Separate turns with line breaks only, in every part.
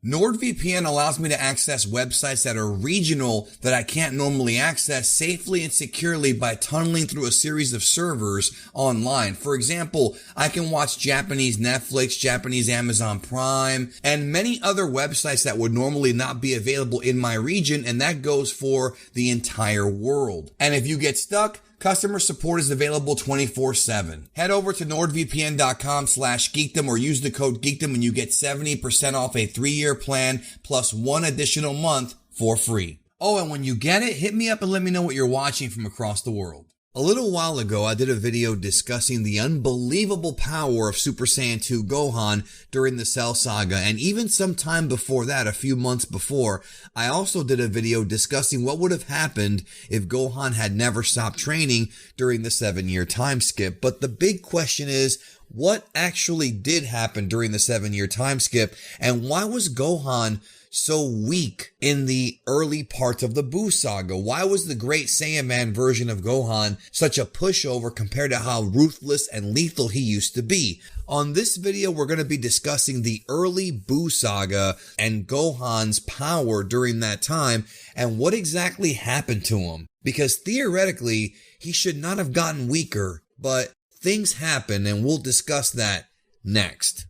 NordVPN allows me to access websites that are regional that I can't normally access safely and securely by tunneling through a series of servers online. For example, I can watch Japanese Netflix, Japanese Amazon Prime, and many other websites that would normally not be available in my region, and that goes for the entire world. And if you get stuck, customer support is available 24/7. Head over to nordvpn.com/geekdom or use the code geekdom and you get 70% off a 3-year plan plus 1 additional month for free. Oh, and when you get it, hit me up and let me know what you're watching from across the world. A little while ago, I did a video discussing the unbelievable power of Super Saiyan 2 Gohan during the Cell Saga, and even some time before that, a few months before, I also did a video discussing what would have happened if Gohan had never stopped training during the 7-year time skip. But the big question is, what actually did happen during the 7-year time skip, and why was Gohan so weak in the early parts of the Buu Saga? Why was the Great Saiyan Man version of Gohan such a pushover compared to how ruthless and lethal he used to be? On this video, we're going to be discussing the early Buu Saga and Gohan's power during that time and what exactly happened to him. Because theoretically, he should not have gotten weaker, but things happen and we'll discuss that next.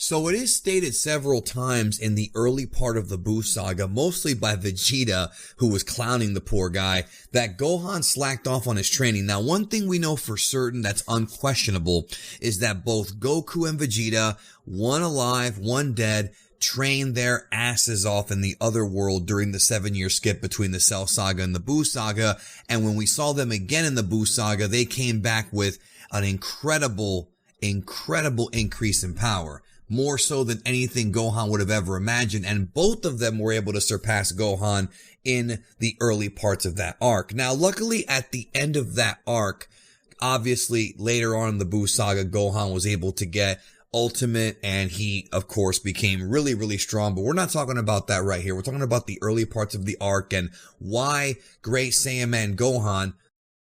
So it is stated several times in the early part of the Buu Saga, mostly by Vegeta, who was clowning the poor guy, that Gohan slacked off on his training. Now, one thing we know for certain that's unquestionable is that both Goku and Vegeta, one alive, one dead, trained their asses off in the other world during the 7-year skip between the Cell Saga and the Buu Saga. And when we saw them again in the Buu Saga, they came back with an incredible increase in power. More so than anything Gohan would have ever imagined, and both of them were able to surpass Gohan in the early parts of that arc. Now, luckily, at the end of that arc, obviously, later on in the Buu Saga, Gohan was able to get Ultimate, and he, of course, became really strong, but we're not talking about that right here. We're talking about the early parts of the arc and why Great Saiyan Man Gohan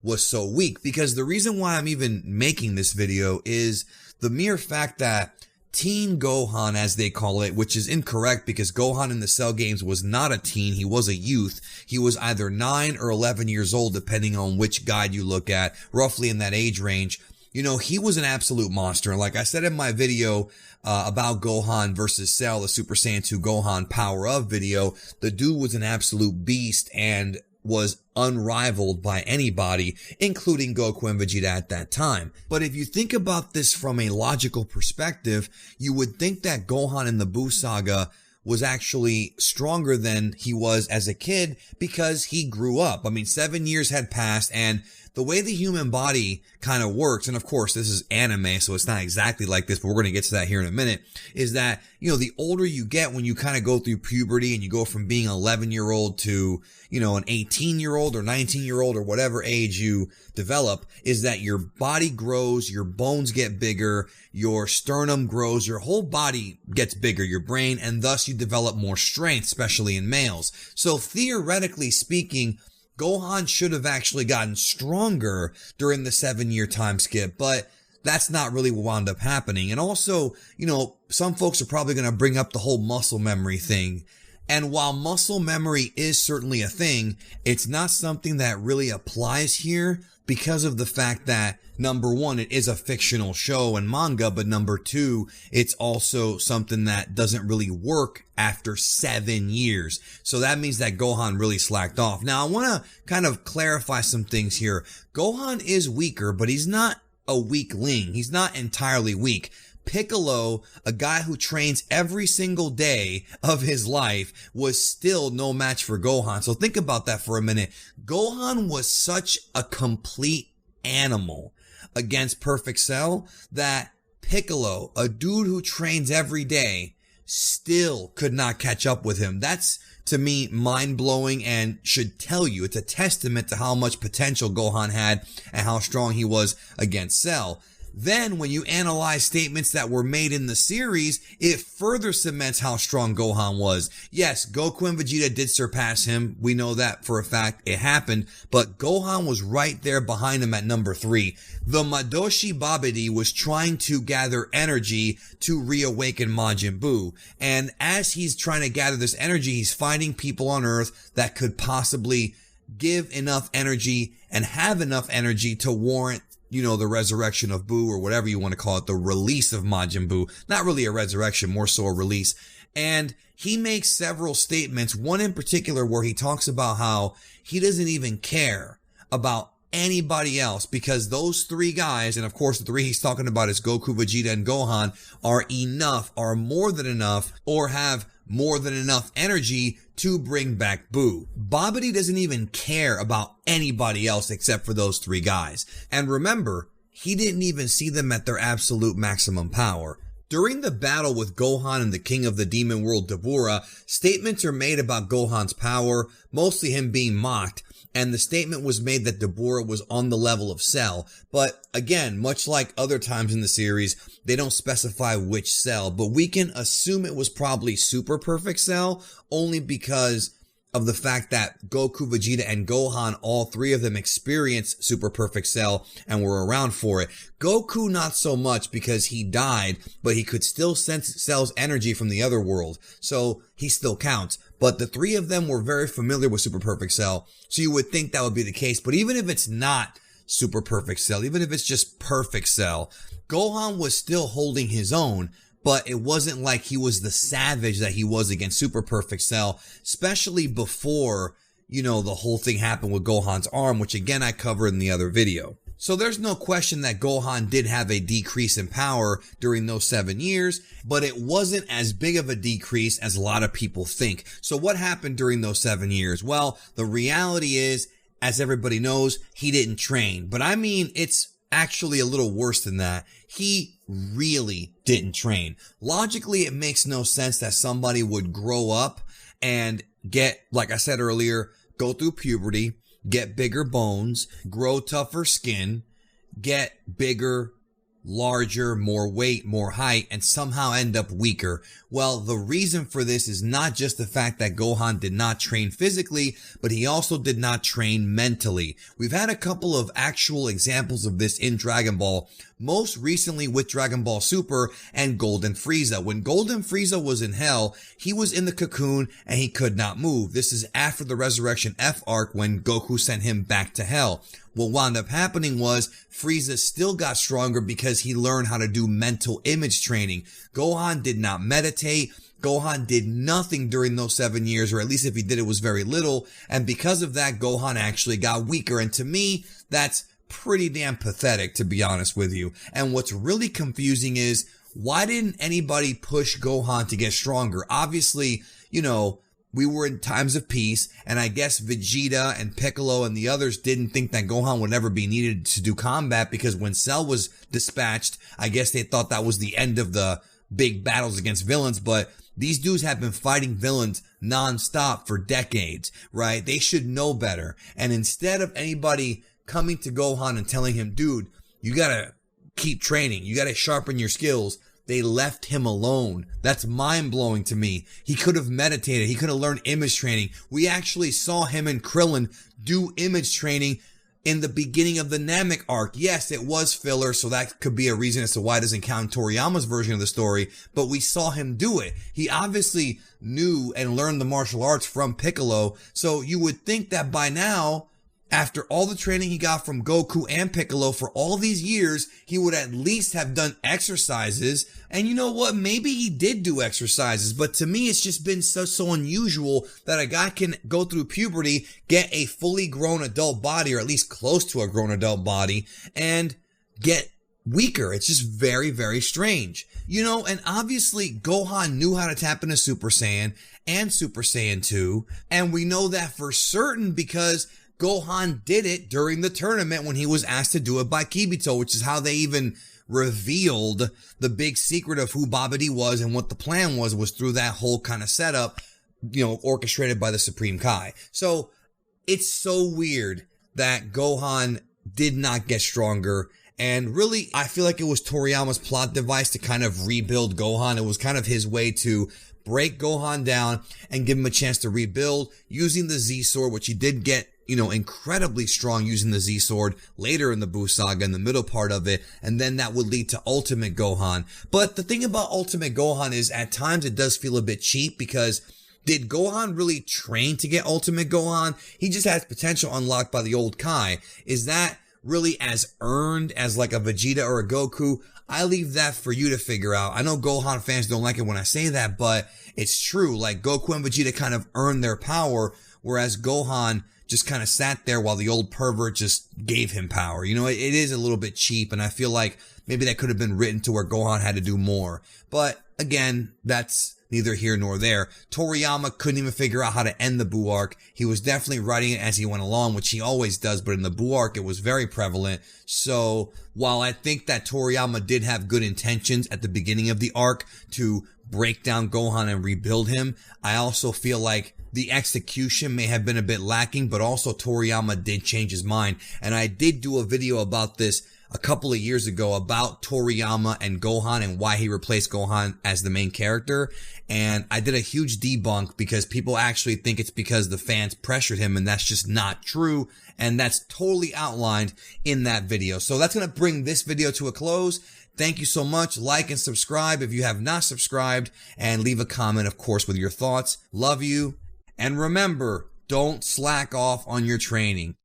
was so weak. Because the reason why I'm even making this video is the mere fact that Teen Gohan, as they call it, which is incorrect because Gohan in the Cell games was not a teen, he was a youth. He was either 9 or 11 years old, depending on which guide you look at, roughly in that age range. You know, he was an absolute monster. And like I said in my video about Gohan versus Cell, the Super Saiyan 2 Gohan Power Of video, the dude was an absolute beast and was unrivaled by anybody, including Goku and Vegeta at that time. But if you think about this from a logical perspective, you would think that Gohan in the Buu Saga was actually stronger than he was as a kid because he grew up. I mean, 7 years had passed, and the way the human body kind of works, and of course this is anime, so it's not exactly like this, but we're going to get to that here in a minute, is that, you know, the older you get when you kind of go through puberty and you go from being an 11-year-old to, you know, an 18-year-old or 19-year-old or whatever age you develop, is that your body grows, your bones get bigger, your sternum grows, your whole body gets bigger, your brain, and thus you develop more strength, especially in males. So theoretically speaking, Gohan should have actually gotten stronger during the 7-year time skip, but that's not really what wound up happening. And also, you know, some folks are probably going to bring up the whole muscle memory thing. And while muscle memory is certainly a thing, it's not something that really applies here because of the fact that, number one, it is a fictional show and manga, but number two, it's also something that doesn't really work after 7 years. So that means that Gohan really slacked off. Now, I want to kind of clarify some things here. Gohan is weaker, but he's not a weakling. He's not entirely weak. Piccolo, a guy who trains every single day of his life, was still no match for Gohan. So think about that for a minute. Gohan was such a complete animal against Perfect Cell that Piccolo, a dude who trains every day, still could not catch up with him. That's, to me, mind-blowing and should tell you. It's a testament to how much potential Gohan had and how strong he was against Cell. Then when you analyze statements that were made in the series, it further cements how strong Gohan was. Yes, Goku and Vegeta did surpass him. We know that for a fact. It happened, but Gohan was right there behind him at number 3. The Madoshi Babidi was trying to gather energy to reawaken Majin Buu. And as he's trying to gather this energy, he's finding people on Earth that could possibly give enough energy and have enough energy to warrant, the resurrection of Buu, or whatever you want to call it, the release of Majin Buu. Not really a resurrection, more so a release. And he makes several statements, one in particular where he talks about how he doesn't even care about anybody else, because those 3 guys, and of course the 3 he's talking about is Goku, Vegeta, and Gohan, are more than enough, or have more than enough energy to bring back Buu. Babidi doesn't even care about anybody else except for those 3 guys. And remember, he didn't even see them at their absolute maximum power. During the battle with Gohan and the King of the Demon World, Dabura, statements are made about Gohan's power, mostly him being mocked, and the statement was made that Dabura was on the level of Cell. But again, much like other times in the series, they don't specify which Cell, but we can assume it was probably Super Perfect Cell, only because of the fact that Goku, Vegeta, and Gohan, all 3 of them experienced Super Perfect Cell and were around for it. Goku not so much, because he died, but he could still sense Cell's energy from the other world, so he still counts. But the 3 of them were very familiar with Super Perfect Cell, so you would think that would be the case. But even if it's not Super Perfect Cell, even if it's just Perfect Cell, Gohan was still holding his own, but it wasn't like he was the savage that he was against Super Perfect Cell, especially before, the whole thing happened with Gohan's arm, which again I covered in the other video. So there's no question that Gohan did have a decrease in power during those 7 years, but it wasn't as big of a decrease as a lot of people think. So what happened during those 7 years? Well, the reality is, as everybody knows, he didn't train. But I mean, it's actually a little worse than that. He really didn't train. Logically, it makes no sense that somebody would grow up and get, like I said earlier, go through puberty, get bigger bones, grow tougher skin, get bigger, larger, more weight, more height, and somehow end up weaker. Well, the reason for this is not just the fact that Gohan did not train physically, but he also did not train mentally. We've had a couple of actual examples of this in Dragon Ball, most recently with Dragon Ball Super and Golden Frieza. When Golden Frieza was in hell, he was in the cocoon and he could not move. This is after the Resurrection F arc when Goku sent him back to hell. What wound up happening was Frieza still got stronger because he learned how to do mental image training. Gohan did not meditate. Gohan did nothing during those 7 years, or at least if he did, it was very little. And because of that, Gohan actually got weaker. And to me, that's pretty damn pathetic, to be honest with you. And what's really confusing is, why didn't anybody push Gohan to get stronger? Obviously, we were in times of peace, and I guess Vegeta and Piccolo and the others didn't think that Gohan would ever be needed to do combat, because when Cell was dispatched, I guess they thought that was the end of the big battles against villains, but these dudes have been fighting villains nonstop for decades, right? They should know better. And instead of anybody coming to Gohan and telling him, dude, you gotta keep training, you gotta sharpen your skills, they left him alone. That's mind-blowing to me. He could have meditated. He could have learned image training. We actually saw him and Krillin do image training in the beginning of the Namek arc. Yes, it was filler, so that could be a reason as to why it doesn't count Toriyama's version of the story, but we saw him do it. He obviously knew and learned the martial arts from Piccolo, so you would think that by now, after all the training he got from Goku and Piccolo for all these years, he would at least have done exercises. And you know what? Maybe he did do exercises, but to me, it's just been so unusual that a guy can go through puberty, get a fully grown adult body, or at least close to a grown adult body, and get weaker. It's just very, very strange. And obviously Gohan knew how to tap into Super Saiyan and Super Saiyan 2, and we know that for certain because Gohan did it during the tournament when he was asked to do it by Kibito, which is how they even revealed the big secret of who Babidi was and what the plan was through that whole kind of setup, orchestrated by the Supreme Kai. So it's so weird that Gohan did not get stronger And really, I feel like it was Toriyama's plot device to kind of rebuild Gohan. It was kind of his way to break Gohan down and give him a chance to rebuild using the Z Sword, which he did get, incredibly strong using the Z Sword later in the Buu Saga, in the middle part of it, and then that would lead to Ultimate Gohan. But the thing about Ultimate Gohan is at times it does feel a bit cheap, because did Gohan really train to get Ultimate Gohan? He just has potential unlocked by the old Kai. Is that really as earned as like a Vegeta or a Goku? I leave that for you to figure out. I know Gohan fans don't like it when I say that, but it's true. Like Goku and Vegeta kind of earned their power, whereas Gohan just kind of sat there while the old pervert just gave him power. It is a little bit cheap, and I feel like maybe that could have been written to where Gohan had to do more. But again, that's neither here nor there. Toriyama couldn't even figure out how to end the Buu arc. He was definitely writing it as he went along, which he always does, but in the Buu arc, it was very prevalent. So while I think that Toriyama did have good intentions at the beginning of the arc to break down Gohan and rebuild him, I also feel like the execution may have been a bit lacking, but also Toriyama did change his mind. And I did do a video about this a couple of years ago about Toriyama and Gohan and why he replaced Gohan as the main character. And I did a huge debunk because people actually think it's because the fans pressured him, and that's just not true. And that's totally outlined in that video. So that's going to bring this video to a close. Thank you so much. Like and subscribe if you have not subscribed, and leave a comment, of course, with your thoughts. Love you. And remember, don't slack off on your training.